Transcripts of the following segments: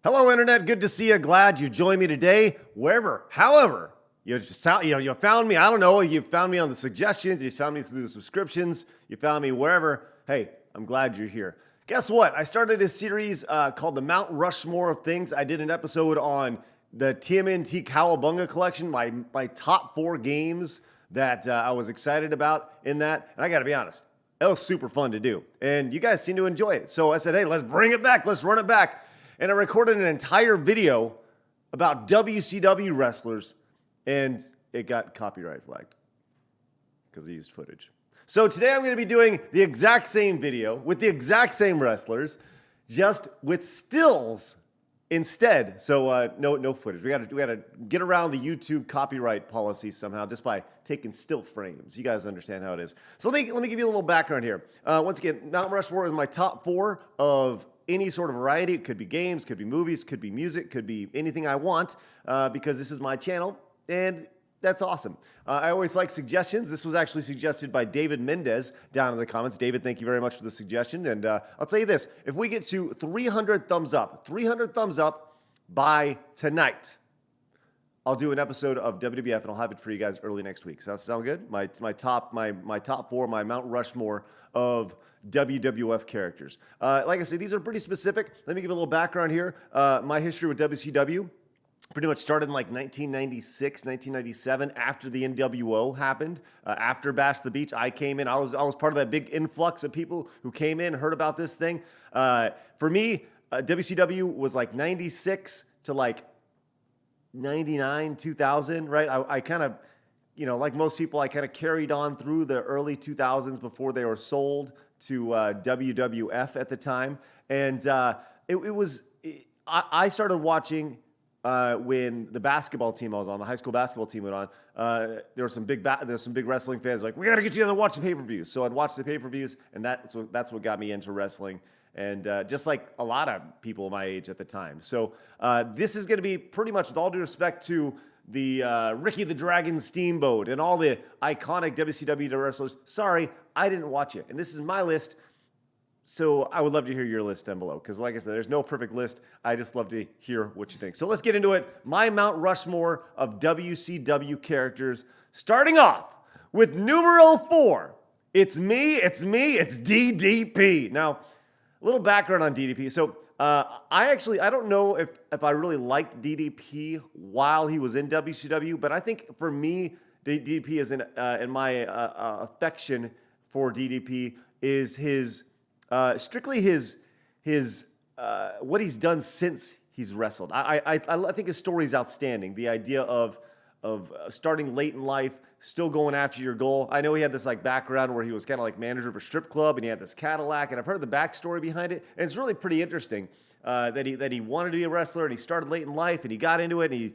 Hello, Internet. Good to see you. Glad you joined me today. Wherever, however, you found me. I don't know. You found me on the suggestions. You found me through the subscriptions. You found me wherever. Hey, I'm glad you're here. Guess what? I started a series called the Mount Rushmore of Things. I did an episode on the TMNT Cowabunga collection, my top 4 games that I was excited about in that. And I got to be honest, it was super fun to do. And you guys seem to enjoy it. So I said, hey, let's bring it back. Let's run it back. And I recorded an entire video about WCW wrestlers, and it got copyright flagged because I used footage. So today I'm going to be doing the exact same video with the exact same wrestlers, just with stills instead. So no footage. We got to get around the YouTube copyright policy somehow just by taking still frames. You guys understand how it is. So let me give you a little background here. Once again, Mount Rushmore is my top 4 of any sort of variety. It could be games, could be movies, could be music, could be anything I want, because this is my channel, and that's awesome. I always like suggestions. This was actually suggested by David Mendez down in the comments. David, thank you very much for the suggestion. And I'll tell you this, if we get to 300 thumbs up by tonight, I'll do an episode of WWF, and I'll have it for you guys early next week. Does that sound good? My top 4, my Mount Rushmore of WWF characters. Like I said, these are pretty specific. Let me give a little background here. My history with WCW pretty much started in like 1996, 1997, after the NWO happened. After Bash the Beach, I came in. I was part of that big influx of people who came in, heard about this thing. For me, WCW was like 96 to like 99, 2000, right? I kind of, like most people, I kind of carried on through the early 2000s before they were sold to WWF at the time. And I started watching when the basketball team I was on, the high school basketball team went on. There were some big wrestling fans like, we got to get together and watch the pay-per-views. So I'd watch the pay-per-views, and that's what got me into wrestling. And just like a lot of people my age at the time. So this is going to be pretty much, with all due respect to the Ricky the Dragon Steamboat and all the iconic WCW wrestlers. Sorry, I didn't watch it. And this is my list, so I would love to hear your list down below. Because like I said, there's no perfect list. I just love to hear what you think. So let's get into it. My Mount Rushmore of WCW characters. Starting off with numero 4. It's DDP. Now, a little background on DDP. So I don't know if I really liked DDP while he was in WCW, but I think for me, DDP is in my affection for DDP is his strictly his what he's done since he's wrestled. I think his story is outstanding. The idea of starting late in life, still going after your goal. I know he had this like background where he was kind of like manager of a strip club, and he had this Cadillac, and I've heard the backstory behind it, and it's really pretty interesting that he wanted to be a wrestler, and he started late in life, and he got into it, and he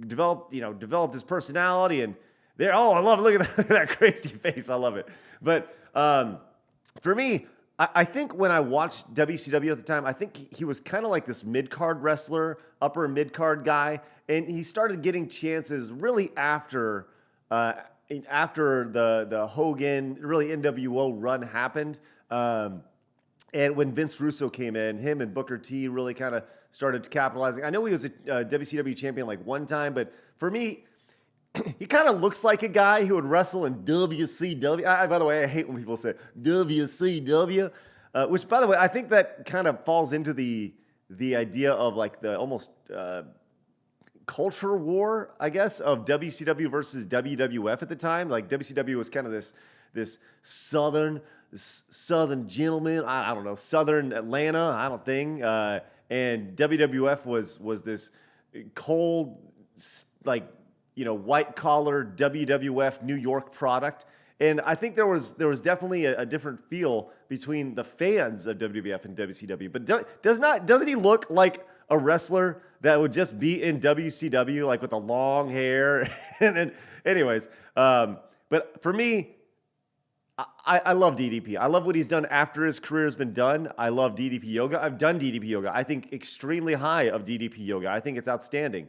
developed his personality, and there. Oh, I love it. Look at that crazy face. I love it. But for me, I think when I watched WCW at the time, I think he was kind of like this mid-card wrestler, upper mid-card guy, and he started getting chances really after the Hogan, really NWO run happened. And when Vince Russo came in, him and Booker T really kind of started capitalizing. I know he was a WCW champion like one time, but for me, he kind of looks like a guy who would wrestle in WCW. By the way, I hate when people say WCW, which, by the way, I think that kind of falls into the idea of like the almost culture war, I guess, of WCW versus WWF at the time. Like WCW was kind of this southern gentleman. I don't know, southern Atlanta. I don't think. And WWF was this cold, like, white collar WWF New York product. And I think there was definitely a different feel between the fans of WWF and WCW. But doesn't he look like a wrestler that would just be in WCW, like with the long hair? And then, anyways, but for me, I love DDP. I love what he's done after his career has been done. I love DDP Yoga. I've done DDP Yoga. I think extremely high of DDP Yoga. I think it's outstanding.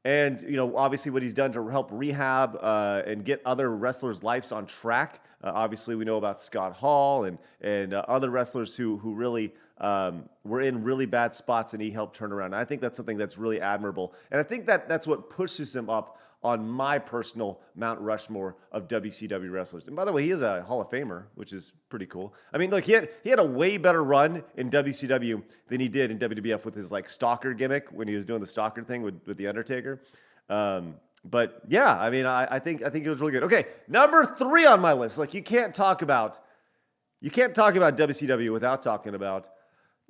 And, obviously what he's done to help rehab and get other wrestlers' lives on track. Obviously, we know about Scott Hall and other wrestlers who really were in really bad spots, and he helped turn around. And I think that's something that's really admirable, and I think that's what pushes him up on my personal Mount Rushmore of WCW wrestlers. And by the way, he is a Hall of Famer, which is pretty cool. I mean, look, he had a way better run in WCW than he did in WWF with his like stalker gimmick when he was doing the stalker thing with the Undertaker. But yeah, I mean, I think it was really good. Okay, number 3 on my list. Like you can't talk about WCW without talking about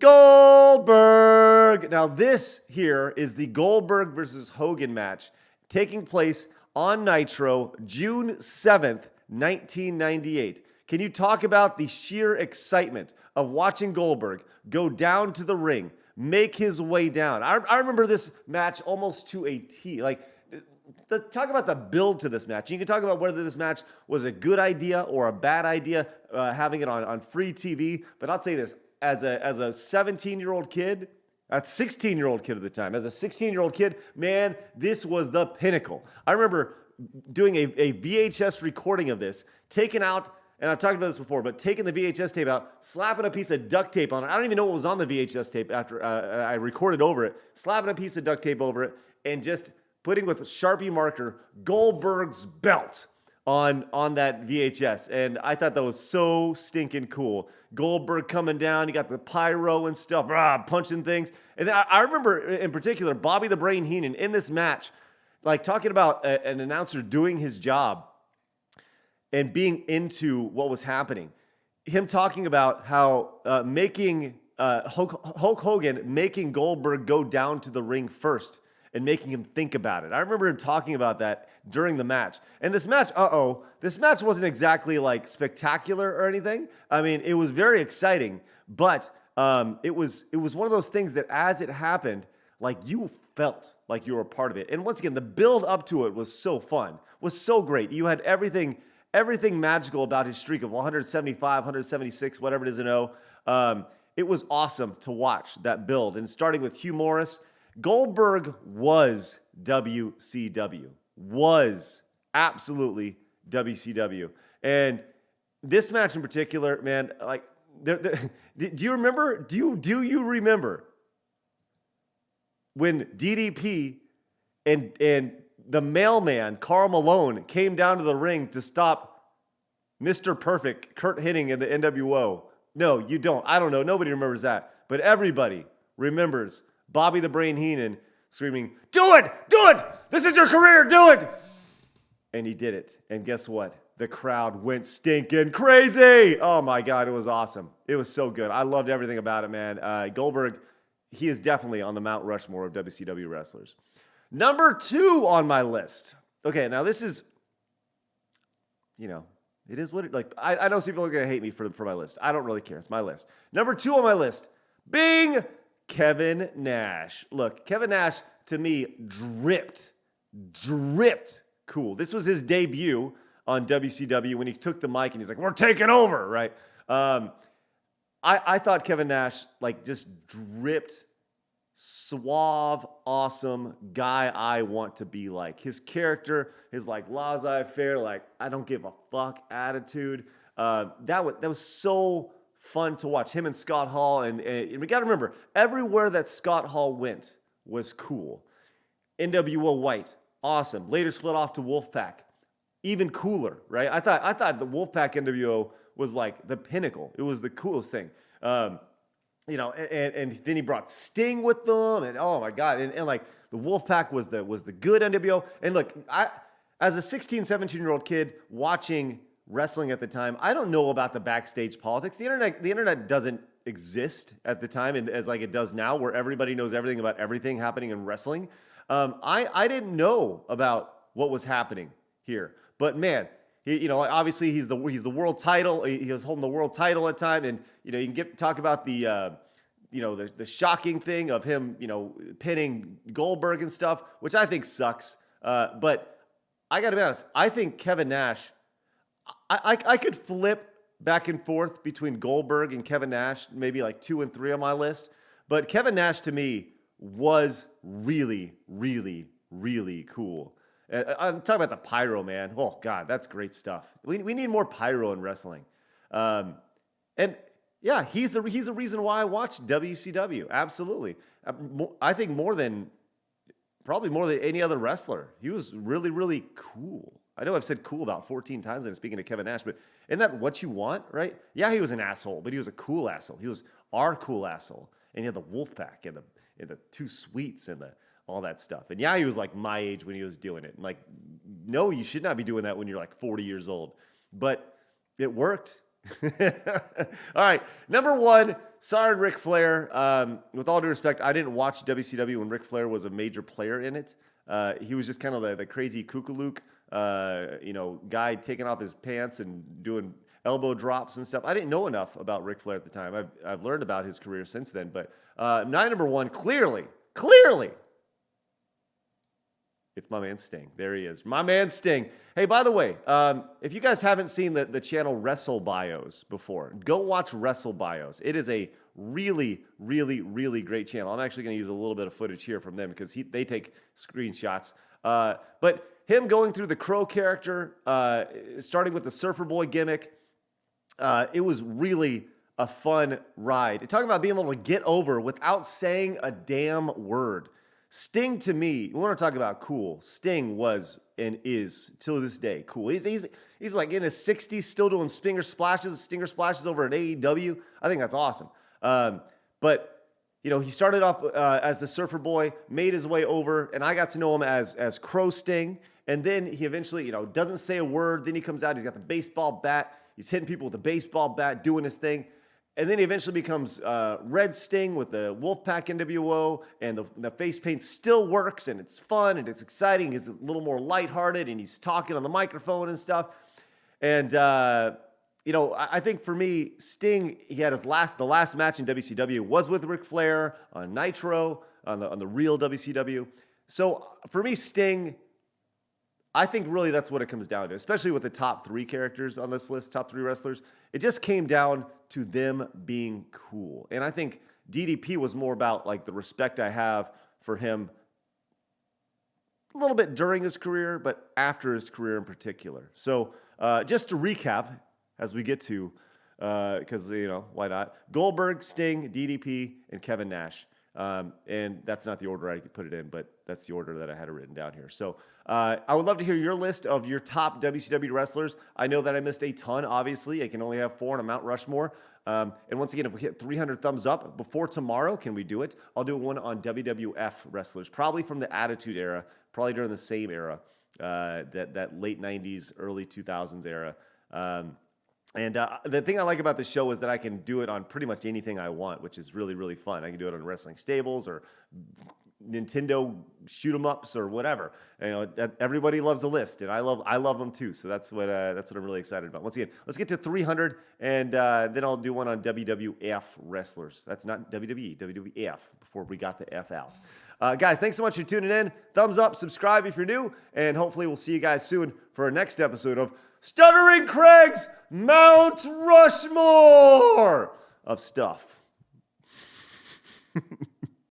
Goldberg. Now this here is the Goldberg versus Hogan match taking place on Nitro, June 7th, 1998. Can you talk about the sheer excitement of watching Goldberg go down to the ring, make his way down? I remember this match almost to a T. Like, talk about the build to this match. You can talk about whether this match was a good idea or a bad idea, having it on free TV. But I'll tell you this, as a 17-year-old kid, a 16-year-old kid at the time. As a 16-year-old kid, man, this was the pinnacle. I remember doing a VHS recording of this, taking out, and I've talked about this before, but taking the VHS tape out, slapping a piece of duct tape on it. I don't even know what was on the VHS tape after I recorded over it, slapping a piece of duct tape over it, and just putting with a Sharpie marker Goldberg's belt on that VHS. And I thought that was so stinking cool. Goldberg coming down, you got the pyro and stuff, punching things. And then I remember in particular, Bobby the Brain Heenan in this match, like talking about an announcer doing his job and being into what was happening. Him talking about how making Hulk Hogan making Goldberg go down to the ring first and making him think about it. I remember him talking about that during the match. And this match, this match wasn't exactly like spectacular or anything. I mean, it was very exciting, but it was one of those things that as it happened, like you felt like you were a part of it. And once again, the build up to it was so fun, was so great. You had everything magical about his streak of 175, 176, whatever it is in O. It was awesome to watch that build. And starting with Hugh Morris, Goldberg was WCW, was absolutely WCW. And this match in particular, man, like, do you remember when DDP and the mailman, Karl Malone, came down to the ring to stop Mr. Perfect, Kurt Hennig in the NWO? No, you don't. I don't know. Nobody remembers that. But everybody remembers Bobby the Brain Heenan screaming, "Do it! Do it! This is your career! Do it!" And he did it. And guess what? The crowd went stinking crazy. Oh my God, it was awesome. It was so good. I loved everything about it, man. Goldberg, he is definitely on the Mount Rushmore of WCW wrestlers. Number 2 on my list. Okay, now this is, it is what it, like, I know some people are going to hate me for my list. I don't really care. It's my list. Number 2 on my list, Bing, Kevin Nash. Look, Kevin Nash, to me, dripped cool. This was his debut on WCW when he took the mic and he's like, "We're taking over," right? I thought Kevin Nash, like, just dripped suave, awesome guy I want to be like. His character, his, like, laissez-faire, like, I don't give a fuck attitude. That was so fun to watch. Him and Scott Hall, and we got to remember, everywhere that Scott Hall went was cool. NWO White, awesome. Later split off to Wolfpack, even cooler, right? I thought the Wolfpack NWO was like the pinnacle. It was the coolest thing. And then he brought Sting with them, and oh my God, and like the Wolfpack was the good NWO. And look, I, as a 16, 17-year-old kid watching wrestling at the time, I don't know about the backstage politics. The internet doesn't exist at the time, and as like it does now, where everybody knows everything about everything happening in wrestling. I didn't know about what was happening here, but man, obviously he's the world title. He was holding the world title at the time, and you can talk about the shocking thing of him, pinning Goldberg and stuff, which I think sucks. But I got to be honest, I think Kevin Nash. I could flip back and forth between Goldberg and Kevin Nash, maybe like 2 and 3 on my list. But Kevin Nash, to me, was really, really, really cool. I'm talking about the pyro, man. Oh, God, that's great stuff. We need more pyro in wrestling. And Yeah, he's the reason why I watched WCW. Absolutely. I think probably more than any other wrestler. He was really, really cool. I know I've said cool about 14 times and speaking to Kevin Nash, but isn't that what you want, right? Yeah, he was an asshole, but he was a cool asshole. He was our cool asshole. And he had the wolf pack and the two sweets and all that stuff. And yeah, he was like my age when he was doing it. And like, no, you should not be doing that when you're like 40 years old. But it worked. All right, number one, sorry, Ric Flair. With all due respect, I didn't watch WCW when Ric Flair was a major player in it. He was just kind of the crazy kookalook, guy taking off his pants and doing elbow drops and stuff. I didn't know enough about Ric Flair at the time. I've learned about his career since then. But number one, clearly, it's my man Sting. There he is. My man Sting. Hey, by the way, if you guys haven't seen the channel Wrestle Bios before, go watch Wrestle Bios. It is a really, really, really great channel. I'm actually going to use a little bit of footage here from them because they take screenshots. But him going through the Crow character, starting with the Surfer Boy gimmick, it was really a fun ride. And talking about being able to get over without saying a damn word. Sting, to me, we want to talk about cool. Sting was and is, till this day, cool. He's like in his 60s, still doing stinger splashes over at AEW. I think that's awesome. But, he started off as the Surfer Boy, made his way over, and I got to know him as Crow Sting. And then he eventually, doesn't say a word. Then he comes out, he's got the baseball bat. He's hitting people with the baseball bat, doing his thing. And then he eventually becomes Red Sting with the Wolfpack NWO, and the face paint still works, and it's fun, and it's exciting. He's a little more lighthearted, and he's talking on the microphone and stuff. And, I think for me, Sting, he had the last match in WCW was with Ric Flair on Nitro, on the real WCW. So for me, Sting, I think really that's what it comes down to, especially with the top three characters on this list, top three wrestlers. It just came down to them being cool. And I think DDP was more about like the respect I have for him a little bit during his career, but after his career in particular. So just to recap as we get to, because, why not? Goldberg, Sting, DDP, and Kevin Nash. And that's not the order I could put it in, but that's the order that I had it written down here. So I would love to hear your list of your top WCW wrestlers. I know that I missed a ton, obviously. I can only have 4 on a Mount Rushmore. And once again, if we hit 300 thumbs up before tomorrow, can we do it? I'll do one on WWF wrestlers, probably from the Attitude Era, probably during the same era, that late 90s, early 2000s era. And the thing I like about this show is that I can do it on pretty much anything I want, which is really, really fun. I can do it on Wrestling Stables or Nintendo shoot-em-ups or whatever. Everybody loves a list, and I love them too. So that's what I'm really excited about. Once again, let's get to 300, and then I'll do one on WWF wrestlers. That's not WWE, WWF, before we got the F out. Guys, thanks so much for tuning in. Thumbs up, subscribe if you're new, and hopefully we'll see you guys soon for our next episode of Stuttering Craig's Mount Rushmore of stuff.